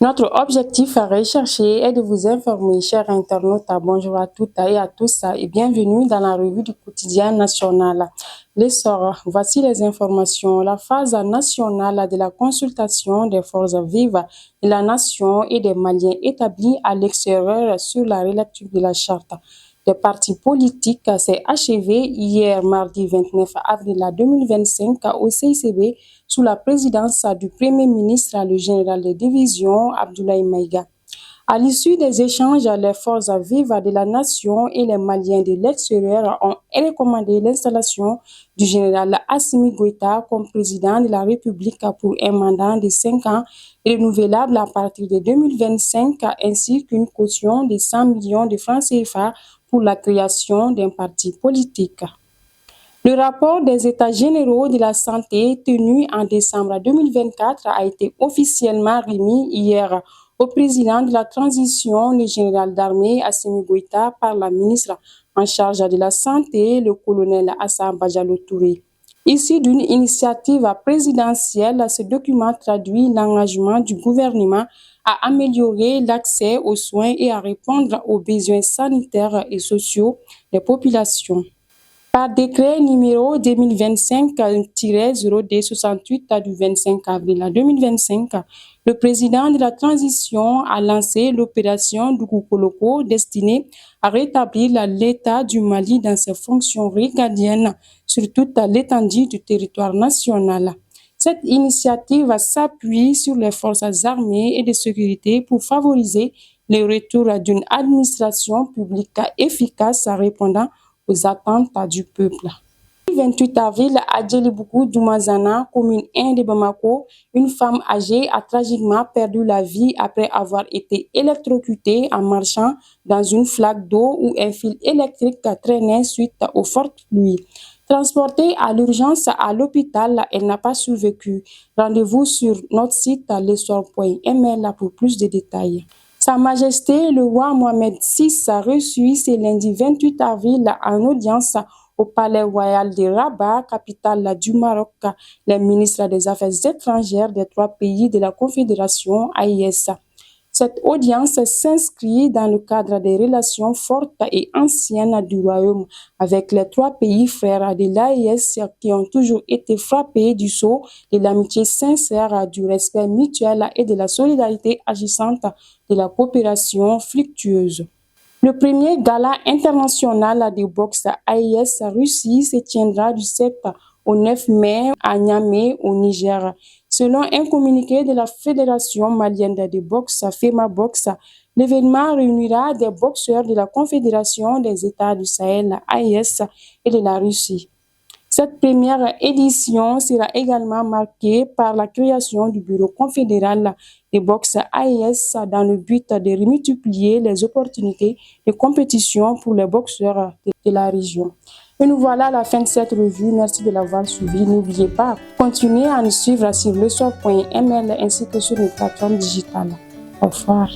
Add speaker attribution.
Speaker 1: Notre objectif à rechercher est de vous informer, chers internautes. Bonjour à toutes et à tous et bienvenue dans la revue du quotidien national. L'essor, voici les informations. La phase nationale de la consultation des forces vives de la nation et des Maliens établis à l'extérieur sur la relecture de la charte des partis politiques s'est achevé hier mardi 29 avril 2025 au CICB sous la présidence du Premier ministre, le général de division Abdoulaye Maïga. À l'issue des échanges, les forces vives de la nation et les Maliens de l'extérieur ont recommandé l'installation du général Assimi Goïta comme président de la République pour un mandat de 5 ans renouvelable à partir de 2025, ainsi qu'une caution de 100 millions de francs CFA pour la création d'un parti politique. Le rapport des États généraux de la santé tenu en décembre 2024 a été officiellement remis hier au président de la transition, le général d'armée Assimi Goïta, par la ministre en charge de la santé, le colonel Hassan Bajalo Touré. Issu d'une initiative présidentielle, ce document traduit l'engagement du gouvernement à améliorer l'accès aux soins et à répondre aux besoins sanitaires et sociaux des populations. Par décret numéro 2025-0D68 du 25 avril 2025, le président de la transition a lancé l'opération Doukou-Koloko destinée à rétablir l'État du Mali dans ses fonctions régaliennes sur toute l'étendue du territoire national. Cette initiative s'appuie sur les forces armées et de sécurité pour favoriser le retour d'une administration publique efficace répondant aux attentes du peuple. Le 28 avril, à Djelibougou Doumazana, commune 1 de Bamako, une femme âgée a tragiquement perdu la vie après avoir été électrocutée en marchant dans une flaque d'eau où un fil électrique traînait suite aux fortes pluies. Transportée à l'urgence à l'hôpital, elle n'a pas survécu. Rendez-vous sur notre site lesor.ml pour plus de détails. Sa Majesté le roi Mohamed VI a reçu ce lundi 28 avril en audience au Palais royal de Rabat, capitale du Maroc, les ministres des Affaires étrangères des 3 pays de la Confédération AES. Cette audience s'inscrit dans le cadre des relations fortes et anciennes du royaume avec les 3 pays frères de l'AES qui ont toujours été frappés du sceau de l'amitié sincère, du respect mutuel et de la solidarité agissante de la coopération fructueuse. Le premier gala international de boxe AES Russie se tiendra du 7 au 9 mai à Niamey, au Niger. Selon un communiqué de la Fédération malienne de boxe, FEMA Boxe, l'événement réunira des boxeurs de la Confédération des États du Sahel, AES, et de la Russie. Cette première édition sera également marquée par la création du bureau confédéral de boxe AES dans le but de multiplier les opportunités de compétition pour les boxeurs de la région. Et nous voilà à la fin de cette revue. Merci de l'avoir suivi. N'oubliez pas, continuez à nous suivre sur lesor.ml ainsi que sur nos plateformes digitales. Au revoir.